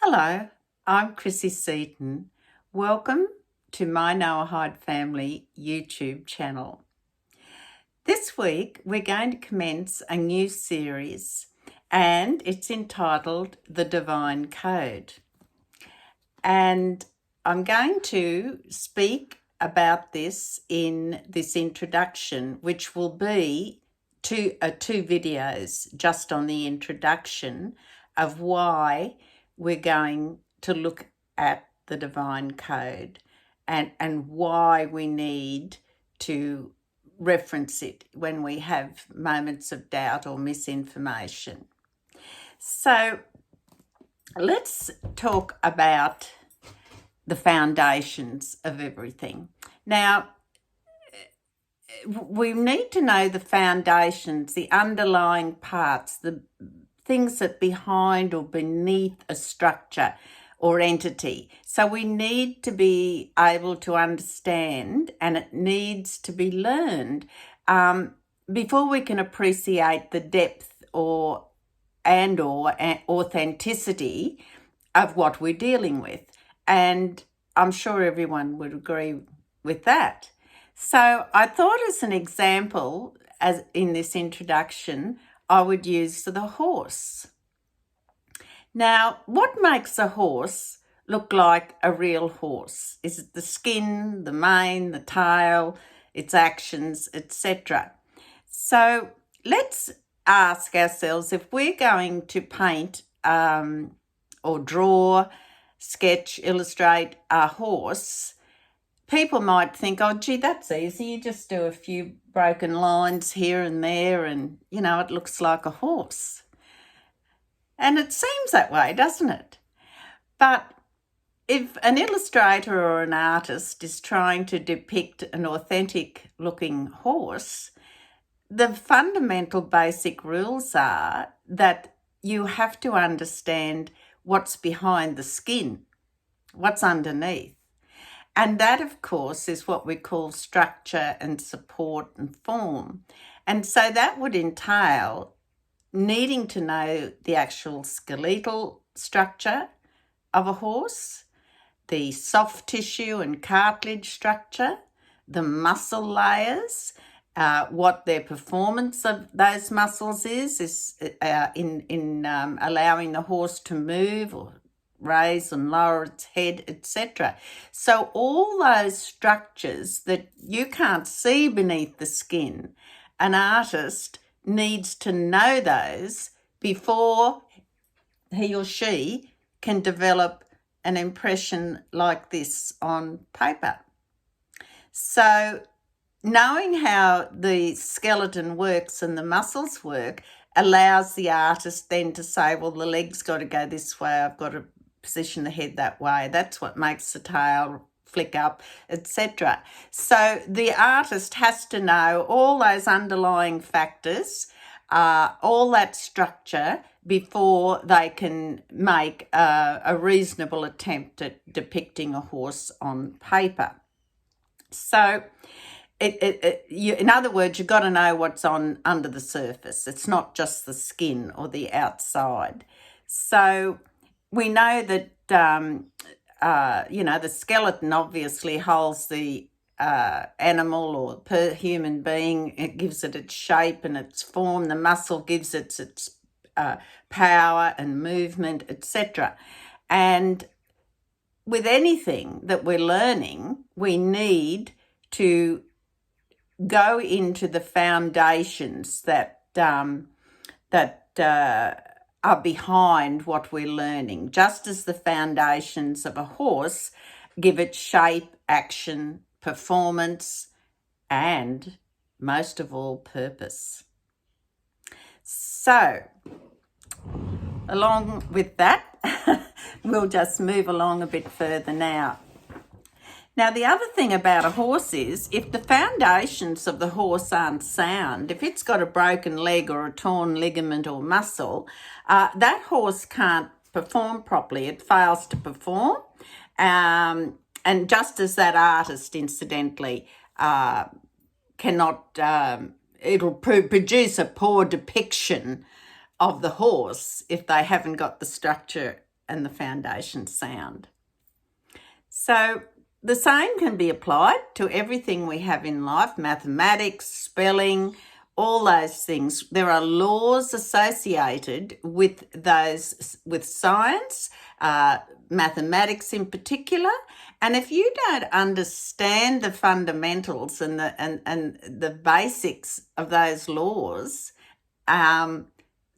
Hello, I'm Chrissy Seaton. Welcome to my Noahide family YouTube channel. This week we're going to commence a new series and it's entitled The Divine Code. And I'm going to speak about this in this introduction, which will be two videos just on the introduction of why we're going to look at the divine code and why we need to reference it when we have moments of doubt or misinformation. So let's talk about the foundations of everything. Now, we need to know the foundations, the underlying parts, the things that behind or beneath a structure or entity. So we need to be able to understand, and it needs to be learned before we can appreciate the depth or authenticity of what we're dealing with. And I'm sure everyone would agree with that. So I thought as an example, as in this introduction, I would use the horse. Now, what makes a horse look like a real horse? Is it the skin, the mane, the tail, its actions, etc.? So let's ask ourselves, if we're going to paint or draw, sketch, illustrate a horse, people might think, oh, gee, that's easy. You just do a few broken lines here and there and, it looks like a horse. And it seems that way, doesn't it? But if an illustrator or an artist is trying to depict an authentic looking horse, the fundamental basic rules are that you have to understand what's behind the skin, what's underneath. And that, of course, is what we call structure and support and form. And so that would entail needing to know the actual skeletal structure of a horse, the soft tissue and cartilage structure, the muscle layers, what their performance of those muscles is in allowing the horse to move or raise and lower its head, etc. So all those structures that you can't see beneath the skin, an artist needs to know those before he or she can develop an impression like this on paper. So knowing how the skeleton works and the muscles work allows the artist then to say, well, the leg's got to go this way, I've got to position the head that way, that's what makes the tail flick up, etc. So the artist has to know all those underlying factors, all that structure, before they can make a reasonable attempt at depicting a horse on paper. So in other words, you've got to know what's under the surface. It's not just the skin or the outside. So we know that, the skeleton obviously holds the animal or human being. It gives it its shape and its form. The muscle gives it its power and movement, etc. And with anything that we're learning, we need to go into the foundations that are behind what we're learning, just as the foundations of a horse give it shape, action, performance, and most of all, purpose. So, along with that, we'll just move along a bit further now. Now, the other thing about a horse is if the foundations of the horse aren't sound, if it's got a broken leg or a torn ligament or muscle, that horse can't perform properly. It fails to perform. And just as that artist, incidentally, cannot, it'll produce a poor depiction of the horse if they haven't got the structure and the foundation sound. So the same can be applied to everything we have in life, mathematics, spelling, all those things. There are laws associated with those, with science, mathematics in particular. And if you don't understand the fundamentals and the basics of those laws,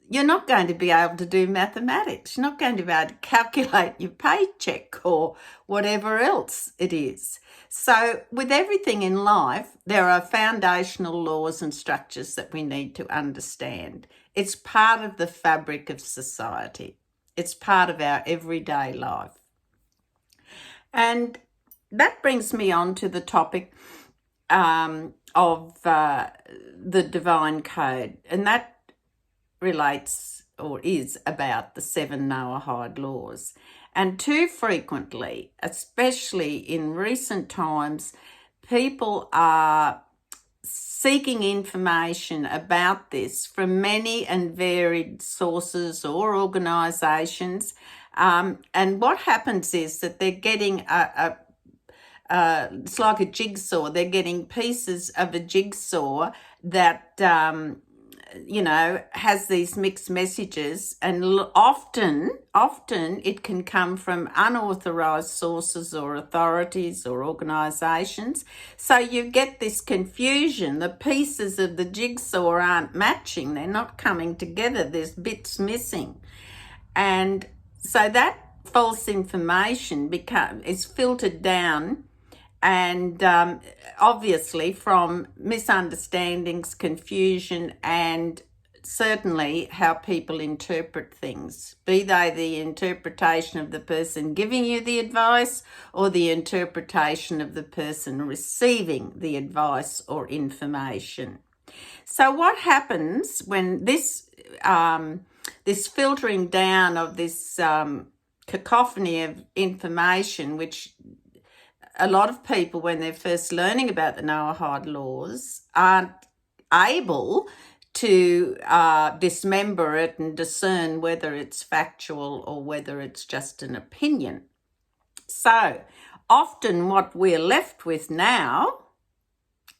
you're not going to be able to do mathematics. You're not going to be able to calculate your paycheck or whatever else it is. So with everything in life, there are foundational laws and structures that we need to understand. It's part of the fabric of society. It's part of our everyday life. And that brings me on to the topic of the divine code, and that relates or is about the 7 Noahide laws. And too frequently, especially in recent times, people are seeking information about this from many and varied sources or organisations. And what happens is that they're getting it's like a jigsaw. They're getting pieces of a jigsaw that has these mixed messages, and often it can come from unauthorised sources or authorities or organisations. So you get this confusion. The pieces of the jigsaw aren't matching. They're not coming together. There's bits missing. And so that false information is filtered down, and obviously from misunderstandings, confusion, and certainly how people interpret things, be they the interpretation of the person giving you the advice or the interpretation of the person receiving the advice or information. So what happens when this filtering down of this cacophony of information, which a lot of people, when they're first learning about the Noahide laws, aren't able to dismember it and discern whether it's factual or whether it's just an opinion. So often what we're left with now,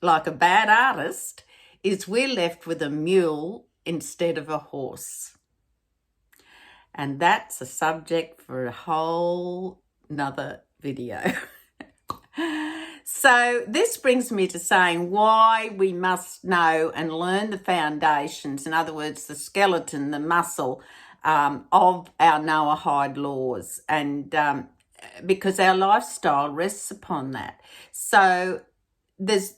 like a bad artist, is we're left with a mule instead of a horse. And that's a subject for a whole nother video. So this brings me to saying why we must know and learn the foundations, in other words, the skeleton, the muscle of our Noahide laws, and because our lifestyle rests upon that. So there's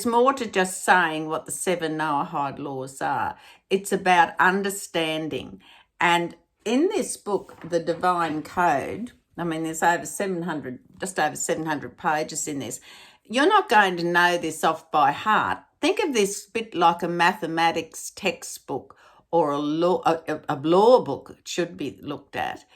more to just saying what the 7 Noahide laws are. It's about understanding. And in this book, The Divine Code, I mean, there's just over 700 pages in this. You're not going to know this off by heart. Think of this bit like a mathematics textbook or a law book. It should be looked at.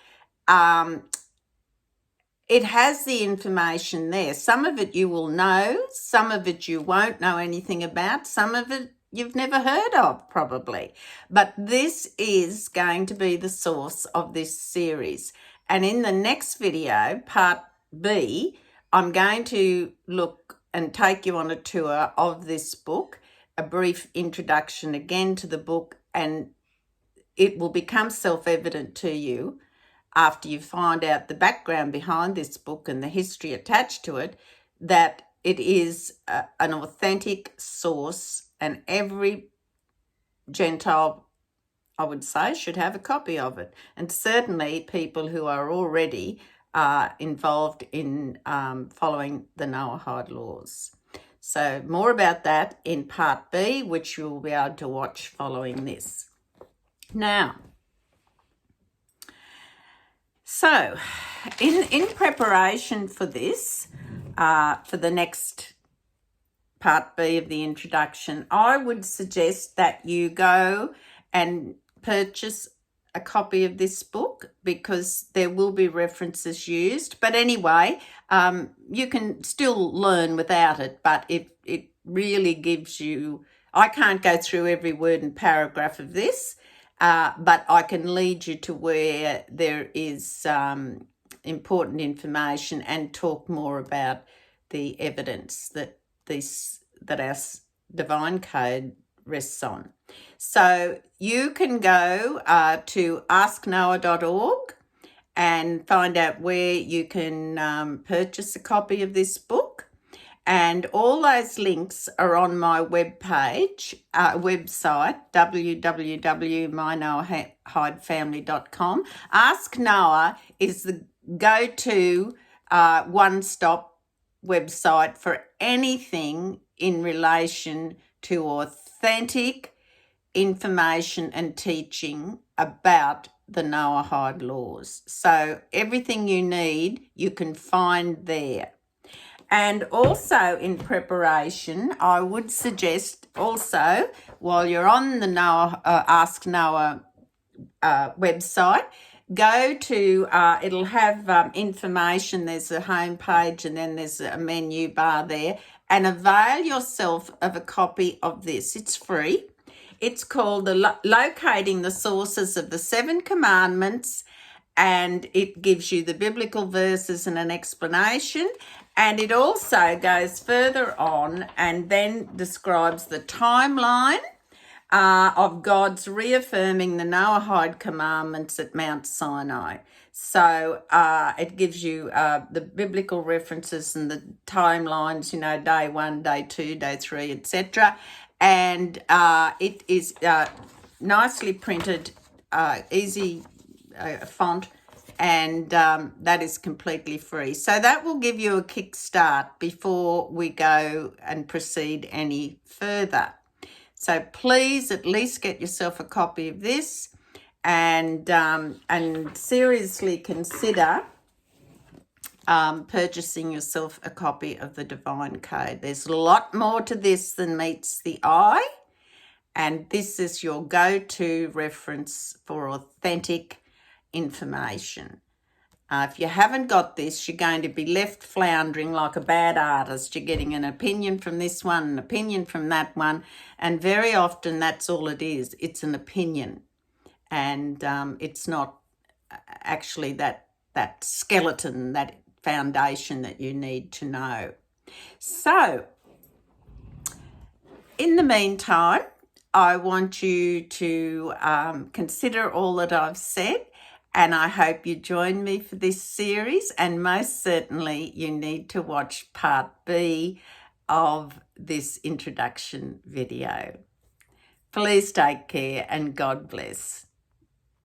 It has the information there. Some of it you will know, some of it you won't know anything about, some of it you've never heard of probably. But this is going to be the source of this series. And in the next video, part B, I'm going to look and take you on a tour of this book, a brief introduction again to the book, and it will become self-evident to you after you find out the background behind this book and the history attached to it, that it is an authentic source, and every Gentile, I would say, should have a copy of it. And certainly people who are already involved in following the Noahide laws. So more about that in part B, which you'll be able to watch following this. Now, so in preparation for this, for the next part B of the introduction, I would suggest that you go and purchase a copy of this book, because there will be references used. But anyway, you can still learn without it, but it really gives you, I can't go through every word and paragraph of this, but I can lead you to where there is important information and talk more about the evidence that our divine code rests on. So you can go to asknoah.org and find out where you can purchase a copy of this book. And all those links are on my website, www.mynoahidefamily.com. Ask Noah is the go-to one-stop website for anything in relation to authentic information and teaching about the Noahide laws. So everything you need, you can find there. And also in preparation, I would suggest also, while you're on the Ask Noah website, go to, it'll have information. There's a home page and then there's a menu bar there, and avail yourself of a copy of this. It's free. It's called Locating the Sources of the Seven Commandments, and it gives you the biblical verses and an explanation. And it also goes further on and then describes the timeline of God's reaffirming the Noahide commandments at Mount Sinai. So it gives you the biblical references and the timelines, day 1, day 2, day 3, etc. And it is nicely printed, easy font, and that is completely free. So that will give you a kickstart before we go and proceed any further. So please at least get yourself a copy of this, and seriously consider purchasing yourself a copy of the Divine Code. There's a lot more to this than meets the eye, and this is your go-to reference for authentic information. If you haven't got this, you're going to be left floundering like a bad artist. You're getting an opinion from this one, an opinion from that one, and very often that's all it is. It's an opinion, and it's not actually that skeleton, that foundation that you need to know. So, in the meantime, I want you to consider all that I've said, and I hope you join me for this series, and most certainly you need to watch part B of this introduction video. Please take care and God bless.